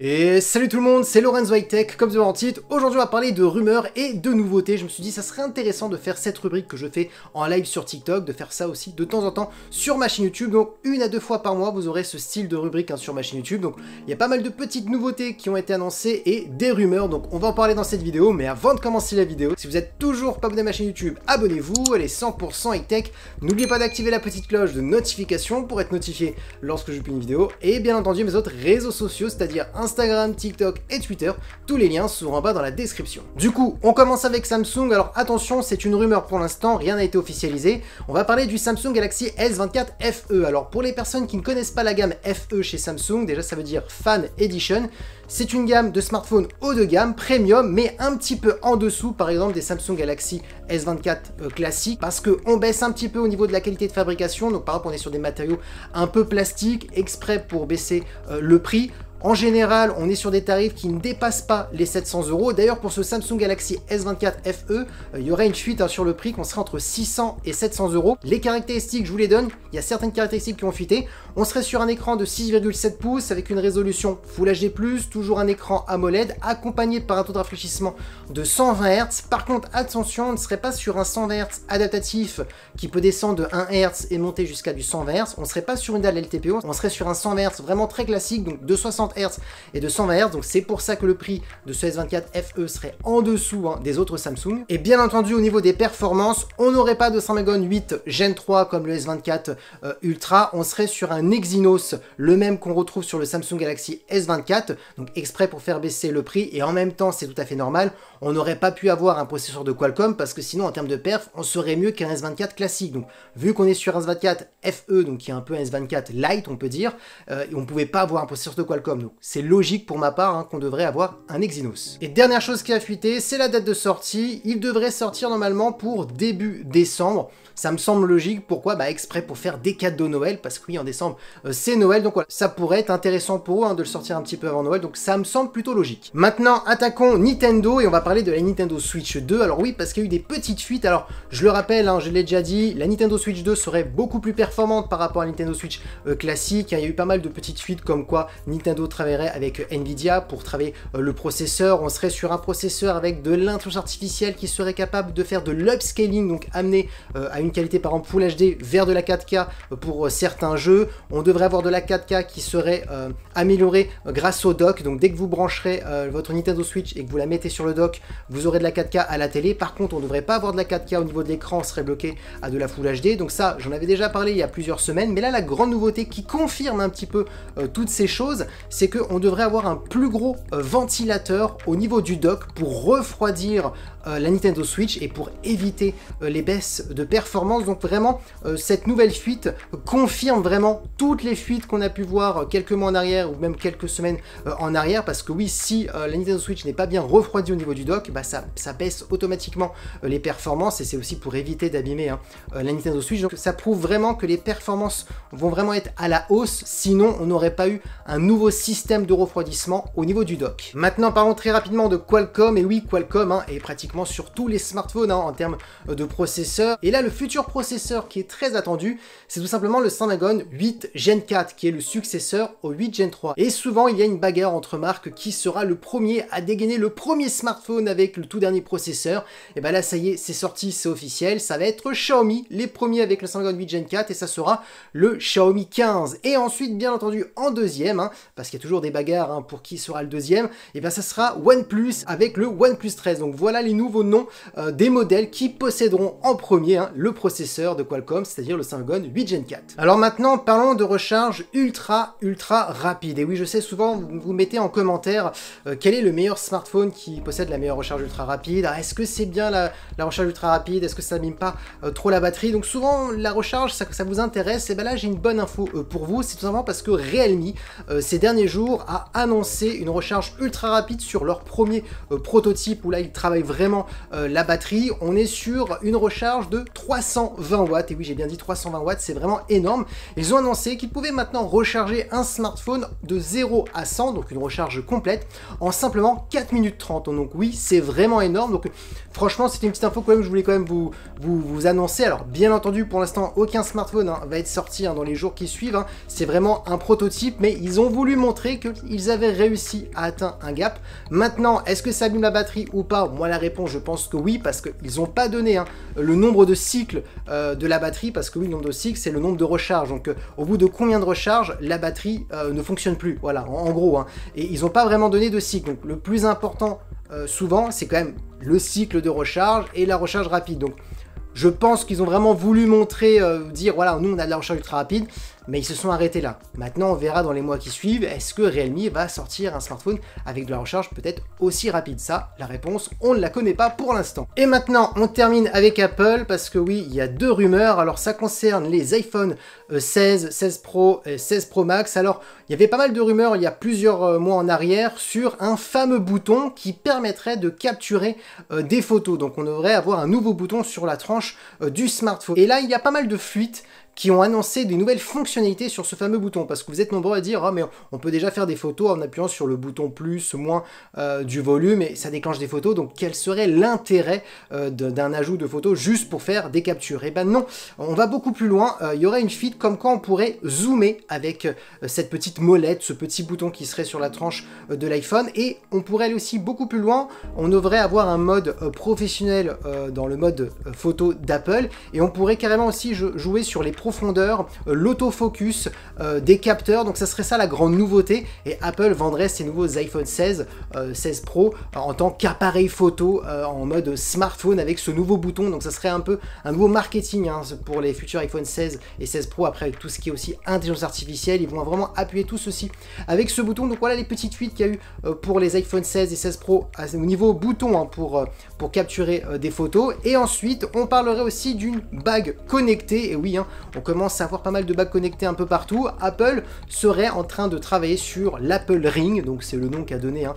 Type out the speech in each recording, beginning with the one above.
Et salut tout le monde, c'est Lorenzo High Tech, comme vous l'avez en titre. Aujourd'hui on va parler de rumeurs et de nouveautés. Je me suis dit ça serait intéressant de faire cette rubrique que je fais en live sur TikTok, de faire ça aussi de temps en temps sur ma chaîne YouTube. Donc 1 à 2 fois par mois vous aurez ce style de rubrique sur ma chaîne YouTube. Donc il y a pas mal de petites nouveautés qui ont été annoncées et des rumeurs. Donc on va en parler dans cette vidéo, mais avant de commencer la vidéo, si vous êtes toujours pas abonné à ma chaîne YouTube, abonnez-vous, elle est 100% High Tech. N'oubliez pas d'activer la petite cloche de notification pour être notifié lorsque je publie une vidéo. Et bien entendu mes autres réseaux sociaux, c'est-à-dire Instagram, TikTok et Twitter, tous les liens seront en bas dans la description. Du coup, on commence avec Samsung. Alors attention, c'est une rumeur pour l'instant, rien n'a été officialisé. On va parler du Samsung Galaxy S24 FE. Alors pour les personnes qui ne connaissent pas la gamme FE chez Samsung, déjà ça veut dire Fan Edition. C'est une gamme de smartphones haut de gamme, premium, mais un petit peu en dessous, par exemple, des Samsung Galaxy S24 classiques, parce qu'on baisse un petit peu au niveau de la qualité de fabrication. Donc par exemple, on est sur des matériaux un peu plastiques, exprès pour baisser le prix. En général, on est sur des tarifs qui ne dépassent pas les 700 €. D'ailleurs, pour ce Samsung Galaxy S24 FE, il y aurait une fuite sur le prix, qu'on serait entre 600 et 700 €. Les caractéristiques, je vous les donne. Il y a certaines caractéristiques qui ont fuité. On serait sur un écran de 6,7 pouces avec une résolution Full HD+, toujours un écran AMOLED, accompagné par un taux de rafraîchissement de 120 Hz. Par contre, attention, on ne serait pas sur un 120 Hz adaptatif qui peut descendre de 1 Hz et monter jusqu'à du 120 Hz. On ne serait pas sur une dalle LTPO, on serait sur un 120 Hz vraiment très classique, donc de 60 Hz et de 120 Hz. Donc c'est pour ça que le prix de ce S24 FE serait en dessous des autres Samsung. Et bien entendu, au niveau des performances, on n'aurait pas de Snapdragon 8 Gen 3 comme le S24 Ultra, on serait sur un Exynos, le même qu'on retrouve sur le Samsung Galaxy S24, donc exprès pour faire baisser le prix. Et en même temps, c'est tout à fait normal, on n'aurait pas pu avoir un processeur de Qualcomm parce que sinon en termes de perf, on serait mieux qu'un S24 classique. Donc vu qu'on est sur un S24 FE, donc qui est un peu un S24 Lite on peut dire, on ne pouvait pas avoir un processeur de Qualcomm. Donc c'est logique pour ma part qu'on devrait avoir un Exynos. Et dernière chose qui a fuité, c'est la date de sortie. Il devrait sortir normalement pour début décembre. Ça me semble logique. Pourquoi? Exprès pour faire des cadeaux de Noël, parce que oui, en décembre, c'est Noël. Donc voilà, ça pourrait être intéressant pour eux de le sortir un petit peu avant Noël. Donc ça me semble plutôt logique. Maintenant, attaquons Nintendo et on va parler de la Nintendo Switch 2. Alors oui, parce qu'il y a eu des petites fuites. Alors, je le rappelle, je l'ai déjà dit, la Nintendo Switch 2 serait beaucoup plus performante par rapport à la Nintendo Switch classique. Il y a eu pas mal de petites fuites comme quoi Nintendo travaillerait avec Nvidia pour travailler le processeur. On serait sur un processeur avec de l'intelligence artificielle qui serait capable de faire de l'upscaling, donc amener à une qualité par exemple Full HD vers de la 4K pour certains jeux. On devrait avoir de la 4K qui serait améliorée grâce au dock. Donc dès que vous brancherez votre Nintendo Switch et que vous la mettez sur le dock, vous aurez de la 4K à la télé. Par contre, on ne devrait pas avoir de la 4K au niveau de l'écran, on serait bloqué à de la Full HD. Donc ça, j'en avais déjà parlé il y a plusieurs semaines. Mais là, la grande nouveauté qui confirme un petit peu toutes ces choses, c'est qu'on devrait avoir un plus gros ventilateur au niveau du dock pour refroidir la Nintendo Switch et pour éviter les baisses de performance. Donc vraiment, cette nouvelle fuite confirme vraiment toutes les fuites qu'on a pu voir quelques mois en arrière ou même quelques semaines en arrière, parce que oui, si la Nintendo Switch n'est pas bien refroidie au niveau du dock, ça baisse automatiquement les performances, et c'est aussi pour éviter d'abîmer la Nintendo Switch. Donc ça prouve vraiment que les performances vont vraiment être à la hausse, sinon on n'aurait pas eu un nouveau système de refroidissement au niveau du dock. Maintenant, parlons très rapidement de Qualcomm. Et oui, Qualcomm est pratiquement sur tous les smartphones en termes de processeur. Et là, le futur processeur qui est très attendu, c'est tout simplement le Snapdragon 8 Gen 4, qui est le successeur au 8 Gen 3. Et souvent, il y a une bagarre entre marques qui sera le premier à dégainer le premier smartphone avec le tout dernier processeur. Et là, ça y est, c'est sorti, c'est officiel. Ça va être Xiaomi, les premiers avec le Snapdragon 8 Gen 4, et ça sera le Xiaomi 15. Et ensuite, bien entendu, en deuxième, parce qu'il y a toujours des bagarres pour qui sera le deuxième, et ça sera OnePlus avec le OnePlus 13. Donc voilà les nouveaux noms des modèles qui posséderont en premier le processeur de Qualcomm, c'est-à-dire le Snapdragon 8 Gen 4. Alors maintenant, parlons de recharge ultra rapide. Et oui, je sais, souvent vous mettez en commentaire quel est le meilleur smartphone qui possède la meilleure recharge ultra rapide. Est-ce que c'est bien la recharge ultra rapide? Est-ce que ça n'abîme pas trop la batterie? Donc souvent la recharge, ça vous intéresse. Et là j'ai une bonne info pour vous, c'est tout simplement parce que Realme ces derniers jours a annoncé une recharge ultra rapide sur leur premier prototype, où là ils travaillent vraiment la batterie. On est sur une recharge de 320 watts, et oui, j'ai bien dit 320 watts, c'est vraiment énorme. Ils ont annoncé qu'ils pouvaient maintenant recharger un smartphone de 0 à 100, donc une recharge complète, en simplement 4 minutes 30. Donc oui, c'est vraiment énorme. Donc franchement, c'était une petite info quand même, je voulais quand même vous annoncer. Alors bien entendu, pour l'instant, aucun smartphone va être sorti dans les jours qui suivent. C'est vraiment un prototype, mais ils ont voulu montrer montré qu'ils avaient réussi à atteindre un gap. Maintenant, est-ce que ça abîme la batterie ou pas? Moi, la réponse, je pense que oui, parce qu'ils n'ont pas donné le nombre de cycles de la batterie, parce que oui, le nombre de cycles, c'est le nombre de recharges. Donc, au bout de combien de recharges, la batterie ne fonctionne plus. Voilà, en gros. Et ils n'ont pas vraiment donné de cycle. Donc, le plus important, souvent, c'est quand même le cycle de recharge et la recharge rapide. Donc, je pense qu'ils ont vraiment voulu montrer, dire voilà, nous on a de la recharge ultra rapide, mais ils se sont arrêtés là. Maintenant, on verra dans les mois qui suivent, est-ce que Realme va sortir un smartphone avec de la recharge peut-être aussi rapide? Ça, la réponse, on ne la connaît pas pour l'instant. Et maintenant, on termine avec Apple, parce que oui, il y a deux rumeurs. Alors, ça concerne les iPhone 16, 16 Pro et 16 Pro Max. Alors, il y avait pas mal de rumeurs il y a plusieurs mois en arrière sur un fameux bouton qui permettrait de capturer des photos. Donc, on devrait avoir un nouveau bouton sur la tranche du smartphone. Et là, il y a pas mal de fuites qui ont annoncé des nouvelles fonctionnalités sur ce fameux bouton, parce que vous êtes nombreux à dire « Ah, mais on peut déjà faire des photos en appuyant sur le bouton plus, moins du volume, et ça déclenche des photos, donc quel serait l'intérêt d'un ajout de photos juste pour faire des captures ?» Eh ben non, on va beaucoup plus loin, il y aurait une feature comme quand on pourrait zoomer avec cette petite molette, ce petit bouton qui serait sur la tranche de l'iPhone, et on pourrait aller aussi beaucoup plus loin, on devrait avoir un mode professionnel dans le mode photo d'Apple, et on pourrait carrément aussi jouer sur les profondeur, l'autofocus des capteurs, donc ça serait ça la grande nouveauté, et Apple vendrait ses nouveaux iPhone 16, 16 Pro en tant qu'appareil photo en mode smartphone avec ce nouveau bouton, donc ça serait un peu un nouveau marketing pour les futurs iPhone 16 et 16 Pro, après avec tout ce qui est aussi intelligence artificielle, ils vont vraiment appuyer tout ceci avec ce bouton. Donc voilà les petites fuites qu'il y a eu pour les iPhone 16 et 16 Pro au niveau bouton pour capturer des photos, et ensuite on parlerait aussi d'une bague connectée, et oui, on commence à avoir pas mal de bagues connectées un peu partout. Apple serait en train de travailler sur l'Apple Ring, donc c'est le nom qu'a donné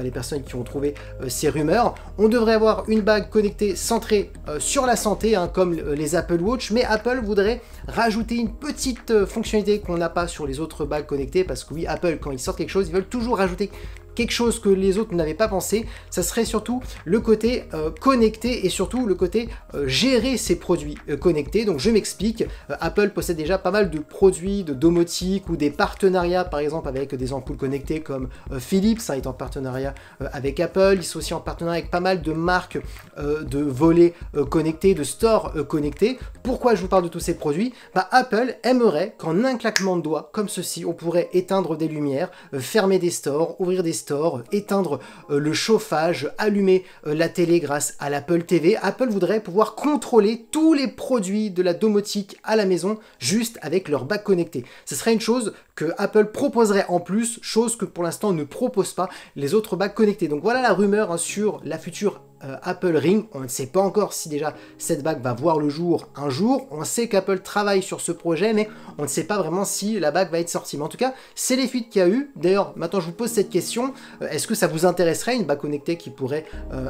les personnes qui ont trouvé ces rumeurs. On devrait avoir une bague connectée centrée sur la santé, comme les Apple Watch, mais Apple voudrait rajouter une petite fonctionnalité qu'on n'a pas sur les autres bagues connectées, parce que oui, Apple, quand ils sortent quelque chose, ils veulent toujours rajouter quelque chose que les autres n'avaient pas pensé. Ça serait surtout le côté connecté et surtout le côté gérer ces produits connectés. Donc je m'explique, Apple possède déjà pas mal de produits de domotique ou des partenariats par exemple avec des ampoules connectées comme Philips, est en partenariat avec Apple. Ils sont aussi en partenariat avec pas mal de marques de volets connectés, de stores connectés. Pourquoi je vous parle de tous ces produits? Apple aimerait qu'en un claquement de doigts, comme ceci, on pourrait éteindre des lumières, fermer des stores, ouvrir des stores, éteindre le chauffage, allumer la télé grâce à l'Apple TV. Apple voudrait pouvoir contrôler tous les produits de la domotique à la maison juste avec leur bague connectée. Ce serait une chose que Apple proposerait en plus, chose que pour l'instant ne proposent pas les autres bagues connectées. Donc voilà la rumeur sur la future Apple Ring. On ne sait pas encore si déjà cette bague va voir le jour un jour. On sait qu'Apple travaille sur ce projet, mais on ne sait pas vraiment si la bague va être sortie. Mais en tout cas, c'est les fuites qu'il y a eu. D'ailleurs, maintenant je vous pose cette question. Est-ce que ça vous intéresserait, une bague connectée qui pourrait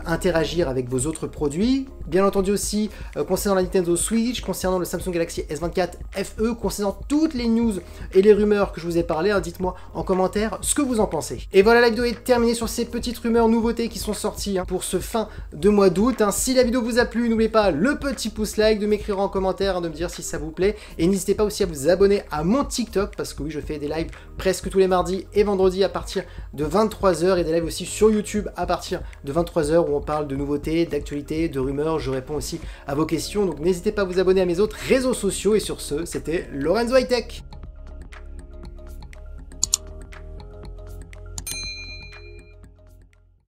interagir avec vos autres produits? Bien entendu aussi, concernant la Nintendo Switch, concernant le Samsung Galaxy S24 FE, concernant toutes les news et les rumeurs que je vous ai parlé, dites-moi en commentaire ce que vous en pensez. Et voilà, la vidéo est terminée sur ces petites rumeurs nouveautés qui sont sorties pour ce fin de mois d'août. Si la vidéo vous a plu, n'oubliez pas le petit pouce like, de m'écrire en commentaire, de me dire si ça vous plaît, et n'hésitez pas aussi à vous abonner à mon TikTok, parce que oui, je fais des lives presque tous les mardis et vendredis à partir de 23 h, et des lives aussi sur YouTube à partir de 23 h où on parle de nouveautés, d'actualités, de rumeurs, je réponds aussi à vos questions, donc n'hésitez pas à vous abonner à mes autres réseaux sociaux, et sur ce, c'était Lorenzo High Tech.